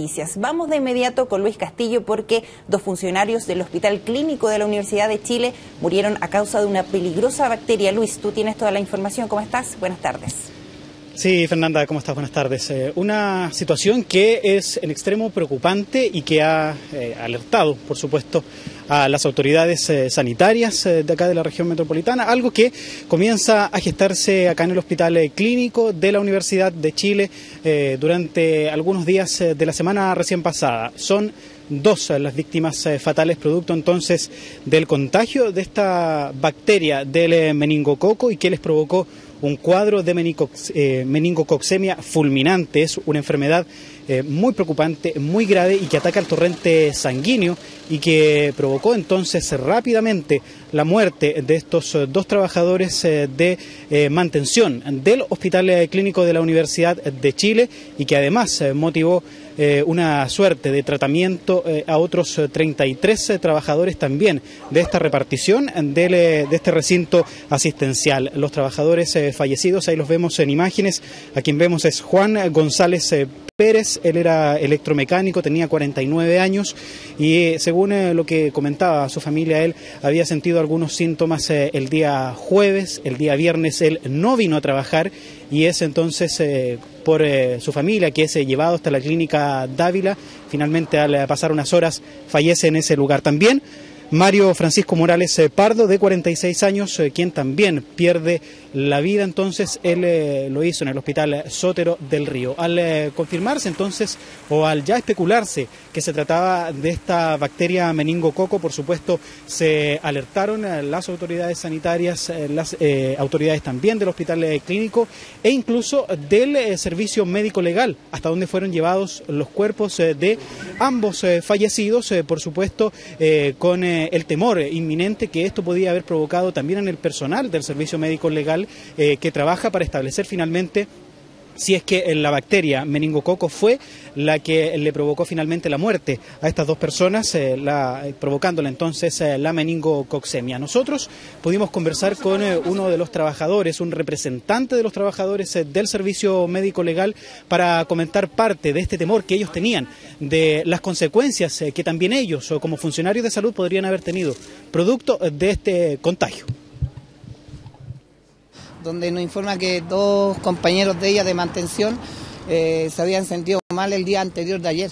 noticias. Vamos de inmediato con Luis Castillo porque 2 funcionarios del Hospital Clínico de la Universidad de Chile murieron a causa de una peligrosa bacteria. Luis, tú tienes toda la información. ¿Cómo estás? Buenas tardes. Sí, Fernanda, ¿cómo estás? Buenas tardes. Una situación que es en extremo preocupante y que ha alertado, por supuesto, a las autoridades sanitarias de acá de la región metropolitana, algo que comienza a gestarse acá en el Hospital Clínico de la Universidad de Chile durante algunos días de la semana recién pasada. Son 2 las víctimas fatales producto entonces del contagio de esta bacteria del meningococo y que les provocó un cuadro de meningococcemia fulminante. Es una enfermedad muy preocupante, muy grave y que ataca el torrente sanguíneo y que provocó entonces rápidamente la muerte de estos 2 trabajadores de mantención del Hospital Clínico de la Universidad de Chile y que además motivó una suerte de tratamiento a otros 33 trabajadores también de esta repartición de este recinto asistencial. Los trabajadores fallecidos, ahí los vemos en imágenes, a quien vemos es Juan González Pérez. Él era electromecánico, tenía 49 años y según lo que comentaba su familia, él había sentido algunos síntomas el día jueves, el día viernes él no vino a trabajar y es entonces por su familia que es llevado hasta la clínica Dávila. Finalmente, al pasar unas horas, fallece en ese lugar. También Mario Francisco Morales Pardo, de 46 años, quien también pierde la vida. Entonces, él lo hizo en el Hospital Sotero del Río. Al confirmarse entonces, o al ya especularse que se trataba de esta bacteria meningococo, por supuesto, se alertaron las autoridades sanitarias, las autoridades también del Hospital Clínico e incluso del Servicio Médico Legal, hasta donde fueron llevados los cuerpos de ambos fallecidos, por supuesto, con el temor inminente que esto podía haber provocado también en el personal del Servicio Médico Legal que trabaja para establecer finalmente si es que la bacteria meningococo fue la que le provocó finalmente la muerte a estas 2 personas, provocándola entonces la meningococcemia. Nosotros pudimos conversar con uno de los trabajadores, un representante de los trabajadores del Servicio Médico Legal, para comentar parte de este temor que ellos tenían, de las consecuencias que también ellos, como funcionarios de salud, podrían haber tenido producto de este contagio. Donde nos informa que 2 compañeros de ella de mantención se habían sentido mal el día anterior de ayer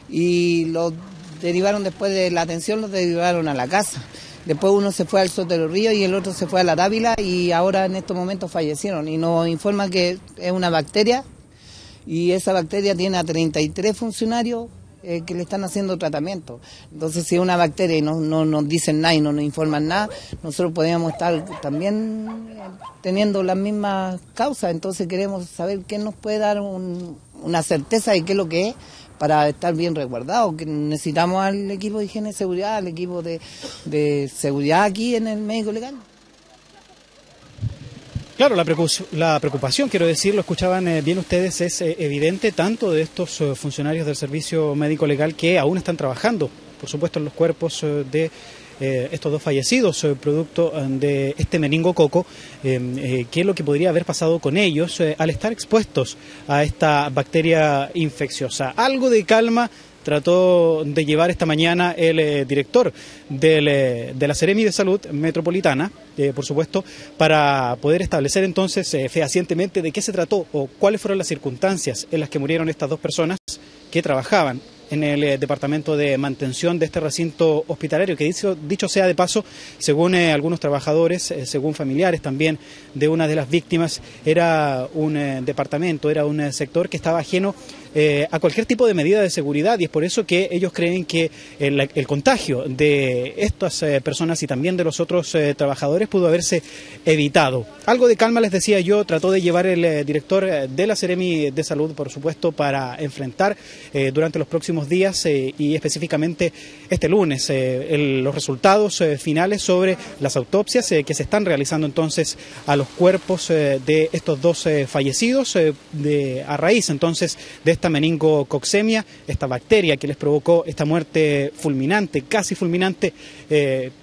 y los derivaron después de la atención, los derivaron a la casa. Después uno se fue al Sotero Río y el otro se fue a la Dávila y ahora en estos momentos fallecieron. Y nos informa que es una bacteria y esa bacteria tiene a 33 funcionarios que le están haciendo tratamiento. Entonces, si es una bacteria y no nos dicen nada y no nos informan nada, nosotros podríamos estar también teniendo las mismas causas. Entonces queremos saber qué nos puede dar una certeza de qué es lo que es para estar bien resguardados. Que necesitamos al equipo de higiene y seguridad, al equipo de seguridad aquí en el médico legal. Claro, la preocupación, quiero decir, lo escuchaban bien ustedes, es evidente tanto de estos funcionarios del Servicio Médico Legal que aún están trabajando, por supuesto, en los cuerpos de estos 2 fallecidos, producto de este meningococo, qué es lo que podría haber pasado con ellos al estar expuestos a esta bacteria infecciosa. Algo de calma trató de llevar esta mañana el director de la Seremi de Salud Metropolitana, por supuesto, para poder establecer entonces fehacientemente de qué se trató o cuáles fueron las circunstancias en las que murieron estas 2 personas que trabajaban en el departamento de mantención de este recinto hospitalario, que dicho sea de paso, según algunos trabajadores, según familiares también de una de las víctimas, era un departamento, era un sector que estaba ajeno a cualquier tipo de medida de seguridad y es por eso que ellos creen que el contagio de estas personas y también de los otros trabajadores pudo haberse evitado. Algo de calma, les decía yo, trató de llevar el director de la Seremi de Salud, por supuesto, para enfrentar durante los próximos días y específicamente este lunes los resultados finales sobre las autopsias que se están realizando entonces a los cuerpos de estos 2 fallecidos a raíz entonces de esta meningococcemia, esta bacteria que les provocó esta muerte fulminante, casi fulminante.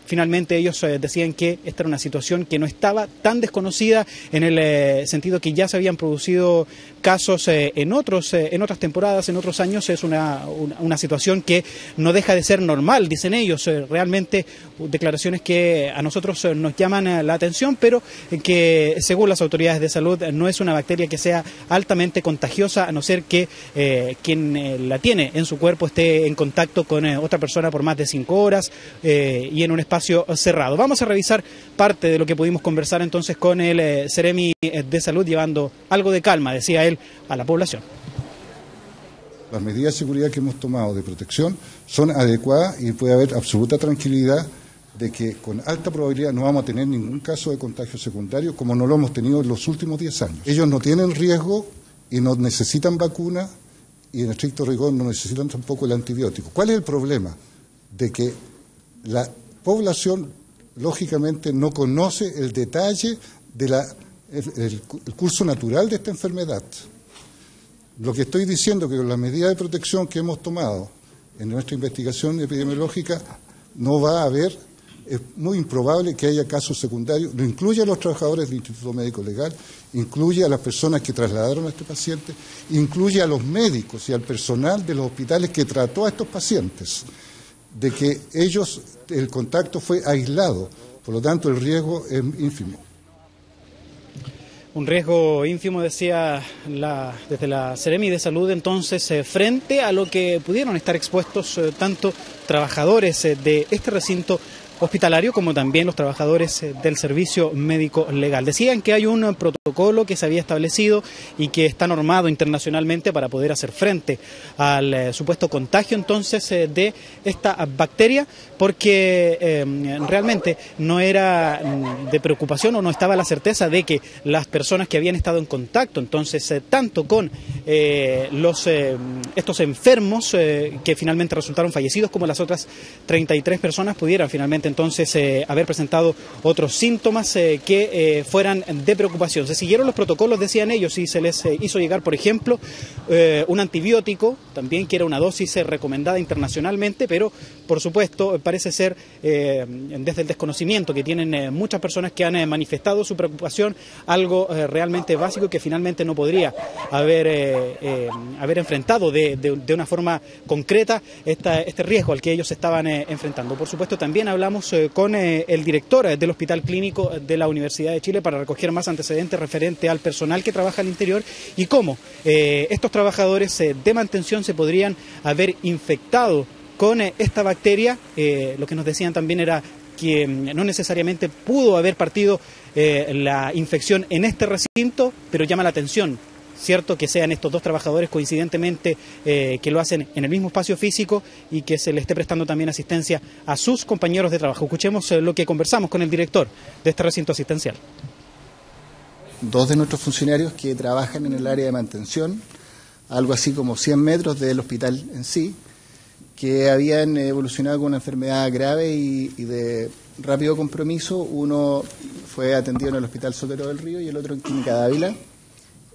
Finalmente ellos decían que esta era una situación que no estaba tan desconocida en el sentido que ya se habían producido casos en otras temporadas, en otros años. Es una situación que no deja de ser normal, dicen ellos. Realmente declaraciones que a nosotros nos llaman la atención, pero que según las autoridades de salud no es una bacteria que sea altamente contagiosa, a no ser que quien la tiene en su cuerpo esté en contacto con otra persona por más de 5 horas y en un espacio cerrado. Vamos a revisar parte de lo que pudimos conversar entonces con el Seremi de Salud, llevando algo de calma, decía él, a la población. Las medidas de seguridad que hemos tomado de protección son adecuadas y puede haber absoluta tranquilidad de que con alta probabilidad no vamos a tener ningún caso de contagio secundario como no lo hemos tenido en los últimos 10 años. Ellos no tienen riesgo y no necesitan vacuna y en estricto rigor no necesitan tampoco el antibiótico. ¿Cuál es el problema? De que la población lógicamente no conoce el detalle de el curso natural de esta enfermedad. Lo que estoy diciendo es que con las medidas de protección que hemos tomado en nuestra investigación epidemiológica no va a haber, es muy improbable que haya casos secundarios, lo incluye a los trabajadores del Instituto Médico Legal, incluye a las personas que trasladaron a este paciente, incluye a los médicos y al personal de los hospitales que trató a estos pacientes, de que ellos, el contacto fue aislado, por lo tanto el riesgo es ínfimo. Un riesgo ínfimo, decía desde la Seremi de Salud, entonces, frente a lo que pudieron estar expuestos tanto trabajadores de este recinto hospitalario como también los trabajadores del servicio médico legal. Decían que hay un protocolo que se había establecido y que está normado internacionalmente para poder hacer frente al supuesto contagio entonces de esta bacteria, porque realmente no era de preocupación o no estaba la certeza de que las personas que habían estado en contacto entonces tanto con estos enfermos que finalmente resultaron fallecidos como las otras 33 personas pudieran finalmente entonces haber presentado otros síntomas que fueran de preocupación. Se siguieron los protocolos, decían ellos, y se les hizo llegar, por ejemplo, un antibiótico, también que era una dosis recomendada internacionalmente, pero por supuesto parece ser desde el desconocimiento que tienen muchas personas que han manifestado su preocupación, algo realmente básico que finalmente no podría haber enfrentado de una forma concreta este riesgo al que ellos estaban enfrentando. Por supuesto también hablamos con el director del Hospital Clínico de la Universidad de Chile para recoger más antecedentes referente al personal que trabaja al interior y cómo estos trabajadores de mantención se podrían haber infectado con esta bacteria. Lo que nos decían también era que no necesariamente pudo haber partido la infección en este recinto, pero llama la atención, cierto, que sean estos dos trabajadores coincidentemente que lo hacen en el mismo espacio físico y que se le esté prestando también asistencia a sus compañeros de trabajo. Escuchemos lo que conversamos con el director de este recinto asistencial. 2 de nuestros funcionarios que trabajan en el área de mantención, algo así como 100 metros del hospital en sí, que habían evolucionado con una enfermedad grave y de rápido compromiso. Uno fue atendido en el Hospital Sotero del Río y el otro en Clínica Dávila,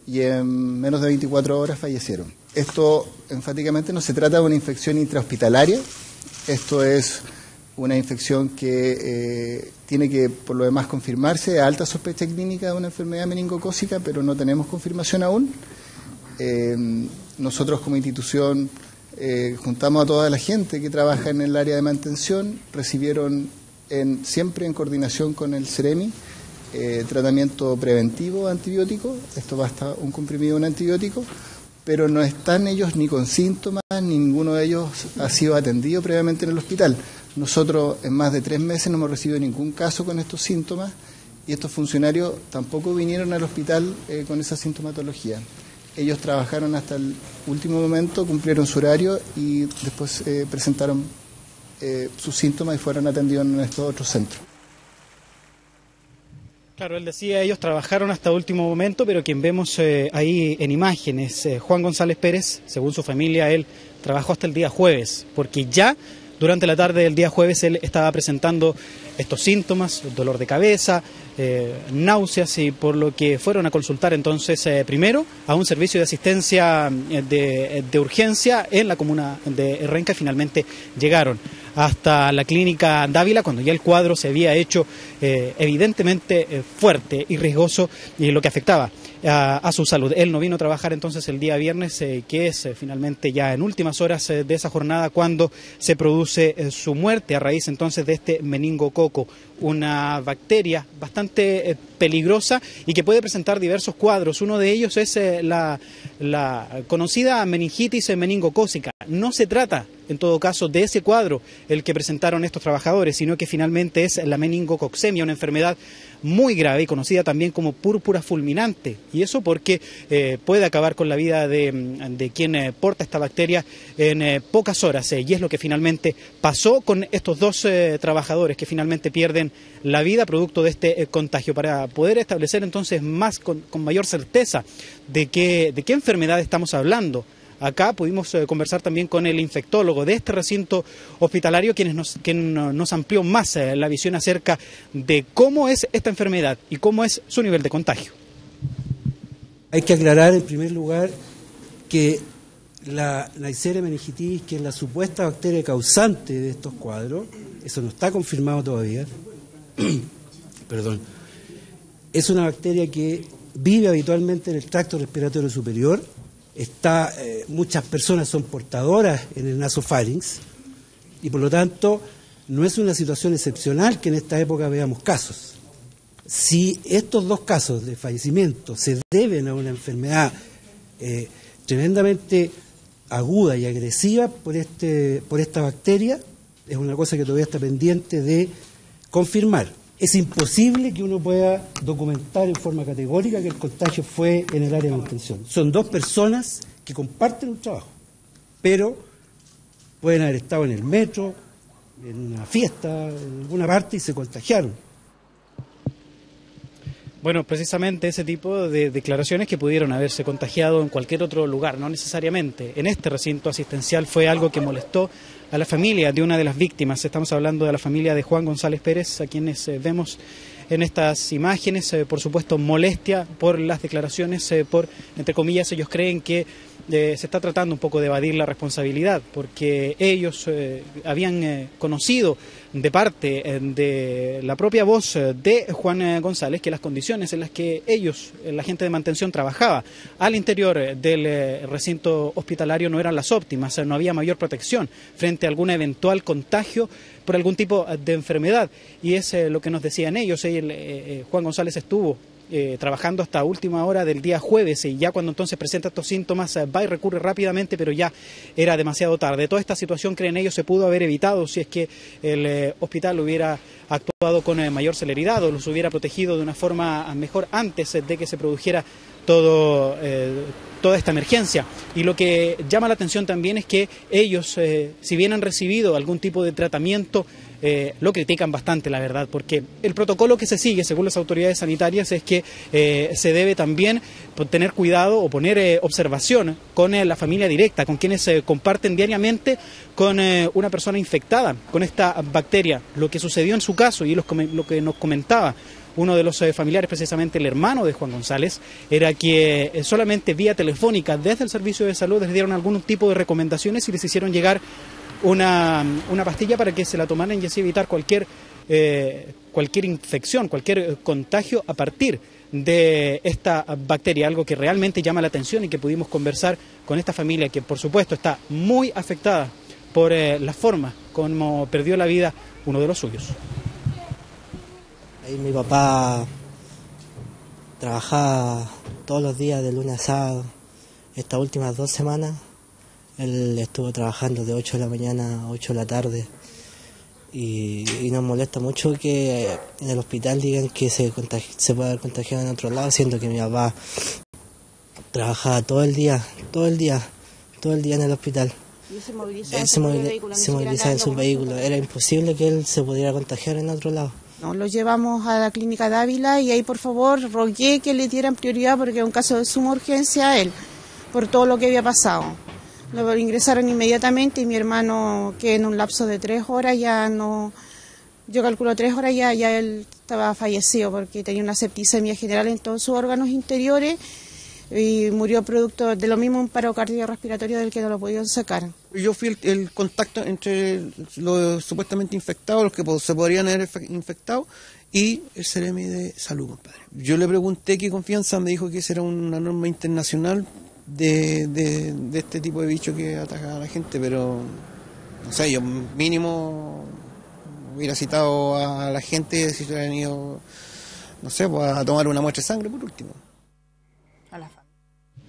y en menos de 24 horas fallecieron. Esto enfáticamente no se trata de una infección intrahospitalaria, esto es una infección que tiene que por lo demás confirmarse a alta sospecha clínica de una enfermedad meningocócica, pero no tenemos confirmación aún. Nosotros como institución juntamos a toda la gente que trabaja en el área de mantención, recibieron siempre en coordinación con el Seremi tratamiento preventivo antibiótico, esto basta un comprimido de un antibiótico, pero no están ellos ni con síntomas, ninguno de ellos ha sido atendido previamente en el hospital. Nosotros en más de 3 meses no hemos recibido ningún caso con estos síntomas y estos funcionarios tampoco vinieron al hospital con esa sintomatología. Ellos trabajaron hasta el último momento, cumplieron su horario y después presentaron sus síntomas y fueron atendidos en estos otros centros. Claro, él decía, ellos trabajaron hasta último momento, pero quien vemos ahí en imágenes, Juan González Pérez, según su familia, él trabajó hasta el día jueves, porque ya durante la tarde del día jueves él estaba presentando estos síntomas, dolor de cabeza, náuseas, y por lo que fueron a consultar entonces primero a un servicio de asistencia de urgencia en la comuna de Renca y finalmente llegaron hasta la clínica Dávila cuando ya el cuadro se había hecho evidentemente fuerte y riesgoso, y lo que afectaba a su salud. Él no vino a trabajar entonces el día viernes, que es finalmente ya en últimas horas de esa jornada cuando se produce su muerte a raíz entonces de este meningococo, una bacteria bastante peligrosa y que puede presentar diversos cuadros. Uno de ellos es la conocida meningitis meningocócica. No se trata, en todo caso, de ese cuadro el que presentaron estos trabajadores, sino que finalmente es la meningococcemia, una enfermedad muy grave y conocida también como púrpura fulminante. Y eso porque puede acabar con la vida de quien porta esta bacteria en pocas horas. Y es lo que finalmente pasó con estos dos trabajadores que finalmente pierden la vida producto de este contagio. Para poder establecer entonces con mayor certeza de qué enfermedad estamos hablando, acá pudimos conversar también con el infectólogo de este recinto hospitalario, quien nos amplió más la visión acerca de cómo es esta enfermedad y cómo es su nivel de contagio. Hay que aclarar en primer lugar que la Neisseria meningitis, que es la supuesta bacteria causante de estos cuadros, eso no está confirmado todavía, perdón, es una bacteria que vive habitualmente en el tracto respiratorio superior. Muchas personas son portadoras en el nasofarinx y por lo tanto no es una situación excepcional que en esta época veamos casos. Si estos dos casos de fallecimiento se deben a una enfermedad tremendamente aguda y agresiva por esta bacteria, es una cosa que todavía está pendiente de confirmar. Es imposible que uno pueda documentar en forma categórica que el contagio fue en el área de mantención. Son dos personas que comparten un trabajo, pero pueden haber estado en el metro, en una fiesta, en alguna parte y se contagiaron. Bueno, precisamente ese tipo de declaraciones que pudieron haberse contagiado en cualquier otro lugar, no necesariamente en este recinto asistencial, fue algo que molestó a la familia de una de las víctimas. Estamos hablando de la familia de Juan González Pérez, a quienes vemos en estas imágenes, por supuesto molestia por las declaraciones, por, entre comillas, ellos creen que se está tratando un poco de evadir la responsabilidad, porque ellos habían conocido de parte de la propia voz de Juan González que las condiciones en las que ellos, la gente de mantención, trabajaba al interior del recinto hospitalario no eran las óptimas, no había mayor protección frente a algún eventual contagio por algún tipo de enfermedad, y es lo que nos decían ellos. Juan González estuvo trabajando hasta última hora del día jueves y ya cuando entonces presenta estos síntomas va y recurre rápidamente, pero ya era demasiado tarde. Toda esta situación, creen ellos, se pudo haber evitado si es que el hospital hubiera actuado con mayor celeridad o los hubiera protegido de una forma mejor antes de que se produjera toda esta emergencia. Y lo que llama la atención también es que ellos, si bien han recibido algún tipo de tratamiento, lo critican bastante, la verdad, porque el protocolo que se sigue, según las autoridades sanitarias, es que se debe también tener cuidado o poner observación con la familia directa, con quienes comparten diariamente con una persona infectada con esta bacteria. Lo que sucedió en su caso y lo que nos comentaba uno de los familiares, precisamente el hermano de Juan González, era que solamente vía telefónica desde el servicio de salud les dieron algún tipo de recomendaciones y les hicieron llegar una pastilla para que se la tomaran y así evitar cualquier infección, cualquier contagio a partir de esta bacteria, algo que realmente llama la atención y que pudimos conversar con esta familia que por supuesto está muy afectada por la forma como perdió la vida uno de los suyos. Ahí mi papá trabajaba todos los días de lunes a sábado. Estas últimas 2 semanas él estuvo trabajando de 8 de la mañana a 8 de la tarde y nos molesta mucho que en el hospital digan que se puede haber contagiado en otro lado, siendo que mi papá trabajaba todo el día en el hospital. ¿Y se movilizaba en su vehículo? Era imposible que él se pudiera contagiar en otro lado. No, lo llevamos a la clínica Dávila y ahí por favor rogué que le dieran prioridad porque es un caso de suma urgencia a él, por todo lo que había pasado. Lo ingresaron inmediatamente y mi hermano, que en un lapso de 3 horas ya no, yo calculo 3 horas ya él estaba fallecido porque tenía una septicemia general en todos sus órganos interiores y murió producto de lo mismo, un paro cardiorrespiratorio del que no lo pudieron sacar. Yo fui el contacto entre los supuestamente infectados, los que se podrían haber infectado, y el Ceremi de Salud, compadre. Yo le pregunté qué confianza, me dijo que esa era una norma internacional de este tipo de bicho que ataca a la gente, pero no sé, yo mínimo hubiera citado a la gente si se hubieran ido, no sé, pues a tomar una muestra de sangre por último.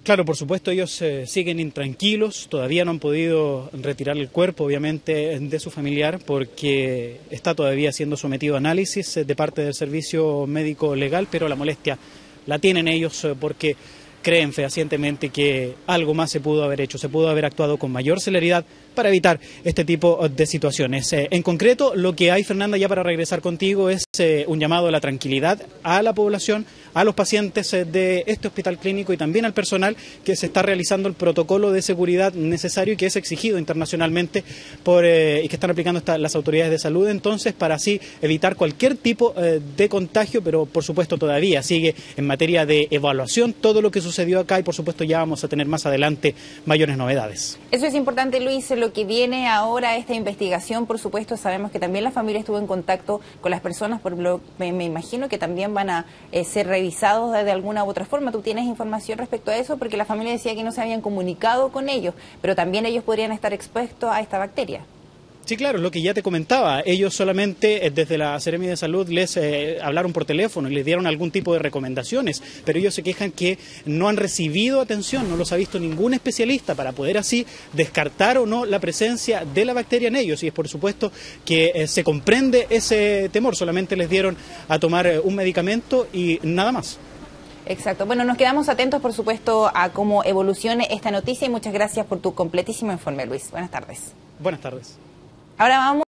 Claro, por supuesto, ellos siguen intranquilos, todavía no han podido retirar el cuerpo, obviamente, de su familiar, porque está todavía siendo sometido a análisis de parte del servicio médico legal, pero la molestia la tienen ellos porque creen fehacientemente que algo más se pudo haber hecho, se pudo haber actuado con mayor celeridad para evitar este tipo de situaciones. En concreto, lo que hay, Fernanda, ya para regresar contigo, es un llamado a la tranquilidad a la población, a los pacientes de este hospital clínico y también al personal, que se está realizando el protocolo de seguridad necesario y que es exigido internacionalmente y que están aplicando las autoridades de salud, entonces, para así evitar cualquier tipo de contagio, pero por supuesto todavía sigue en materia de evaluación todo lo que sucedió acá y por supuesto ya vamos a tener más adelante mayores novedades. Eso es importante, Luis. Lo que viene ahora, esta investigación, por supuesto, sabemos que también la familia estuvo en contacto con las personas, me imagino que también van a ser revisados de alguna u otra forma. ¿Tú tienes información respecto a eso? Porque la familia decía que no se habían comunicado con ellos, pero también ellos podrían estar expuestos a esta bacteria. Sí, claro, lo que ya te comentaba, ellos solamente desde la Seremi de Salud les hablaron por teléfono y les dieron algún tipo de recomendaciones, pero ellos se quejan que no han recibido atención, no los ha visto ningún especialista para poder así descartar o no la presencia de la bacteria en ellos, y es por supuesto que se comprende ese temor, solamente les dieron a tomar un medicamento y nada más. Exacto. Bueno, nos quedamos atentos, por supuesto, a cómo evolucione esta noticia y muchas gracias por tu completísimo informe, Luis. Buenas tardes. Buenas tardes. Ahora vamos